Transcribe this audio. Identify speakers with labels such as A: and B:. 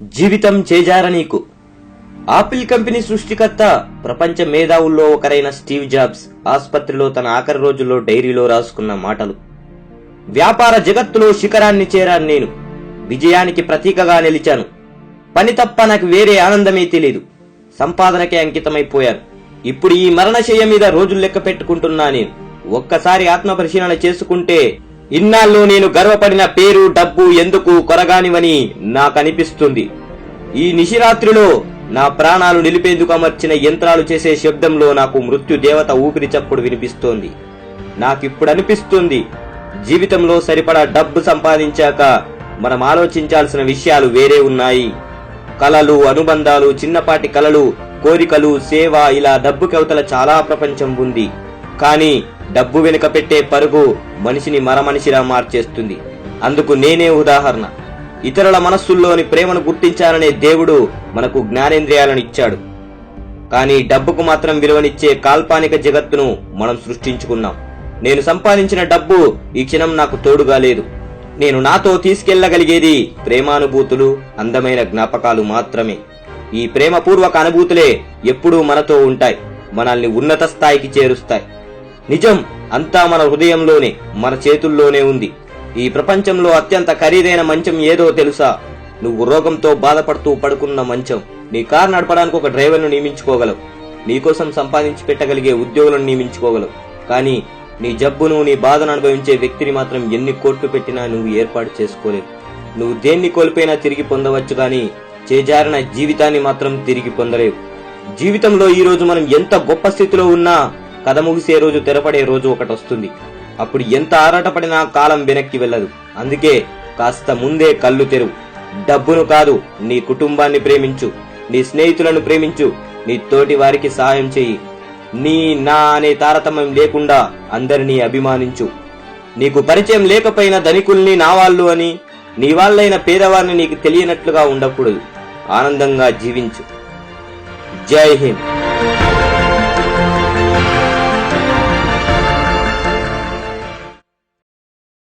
A: జీవితం చేజారనీకు. Apple company సృష్టికర్త, ప్రపంచ మేధావుల్లో ఒకరైన స్టీవ్ జాబ్స్ ఆస్పత్రిలో తన ఆఖరి రోజుల్లో డైరీలో రాసుకున్న మాటలు. వ్యాపార జగత్తులో శిఖరాన్ని చేరాను నేను. విజయానికి ప్రతీకగా నిలిచాను. పని తప్ప నాకు వేరే ఆనందమే తెలీదు. సంపాదనకే అంకితమైపోయాను. ఇప్పుడు ఈ మరణశయ్య మీద రోజులు లెక్క పెట్టుకుంటున్నా నేను. ఒక్కసారి ఆత్మ పరిశీలన చేసుకుంటే ఇన్నాళ్ళు నేను గర్వపడిన పేరు, డబ్బు ఎందుకు కొరగానివని నాకనిపిస్తుంది. ఈ నిశిరాత్రిలో నా ప్రాణాలు నిలిపేందుకు అమర్చిన యంత్రాలు చేసే శబ్దంలో నాకు మృత్యు దేవత ఊపిరి చప్పుడు వినిపిస్తోంది. నాకిప్పుడు అనిపిస్తుంది, జీవితంలో సరిపడా డబ్బు సంపాదించాక మనం ఆలోచించాల్సిన విషయాలు వేరే ఉన్నాయి. కలలు, అనుబంధాలు, చిన్నపాటి కలలు, కోరికలు, సేవ, ఇలా డబ్బు కవతల చాలా ప్రపంచం ఉంది. కానీ డబ్బు వెనుక పెట్టే పరుగు మనిషిని మరమనిషిలా మార్చేస్తుంది. అందుకు నేనే ఉదాహరణ. ఇతరుల మనస్సుల్లోని ప్రేమను గుర్తించాలనే దేవుడు మనకు జ్ఞానేంద్రియాలను ఇచ్చాడు. కానీ డబ్బుకు మాత్రం విలువనిచ్చే కాల్పానిక జగత్తును మనం సృష్టించుకున్నాం. నేను సంపాదించిన డబ్బు ఈ క్షణం నాకు తోడుగా లేదు. నేను నాతో తీసుకెళ్లగలిగేది ప్రేమానుభూతులు, అందమైన జ్ఞాపకాలు మాత్రమే. ఈ ప్రేమపూర్వక అనుభూతులే ఎప్పుడూ మనతో ఉంటాయి, మనల్ని ఉన్నత స్థాయికి చేరుస్తాయి. నిజం అంతా మన హృదయంలోనే, మన చేతుల్లోనే ఉంది. ఈ ప్రపంచంలో అత్యంత ఖరీదైన మంచం ఏదో తెలుసా? నువ్వు రోగంతో బాధపడుతూ పడుకున్న మంచం. నీ కారు నడపడానికి ఒక డ్రైవర్ను నియమించుకోగలవు. నీకోసం సంపాదించి పెట్టగలిగే ఉద్యోగులను నియమించుకోగలవు. కానీ నీ జబ్బును, నీ బాధను అనుభవించే వ్యక్తిని మాత్రం ఎన్ని కోట్లు పెట్టినా నువ్వు ఏర్పాటు చేసుకోలేవు. నువ్వు దేన్ని కోల్పోయినా తిరిగి పొందవచ్చు, కానీ చేజారిన జీవితాన్ని మాత్రం తిరిగి పొందలేవు. జీవితంలో ఈ రోజు మనం ఎంత గొప్ప స్థితిలో ఉన్నా కథ ముగిసే రోజు, తెరపడే రోజు ఒకటి వస్తుంది. అప్పుడు ఎంత ఆరాటపడినా కాలం వెనక్కి వెళ్ళదు. అందుకే కాస్త ముందే కళ్ళు తెరువు. డబ్బును కాదు, నీ కుటుంబాన్ని ప్రేమించు, నీ స్నేహితులను ప్రేమించు, నీ తోటి వారికి సహాయం చెయ్యి. నీ, నా అనే తారతమ్యం లేకుండా అందరినీ అభిమానించు. నీకు పరిచయం లేకపోయిన ధనికుల్ని నా వాళ్ళు అని, నీ వాళ్ళైన పేదవారిని నీకు తెలియనట్లుగా ఉండకూడదు. ఆనందంగా జీవించు. జై హింద్.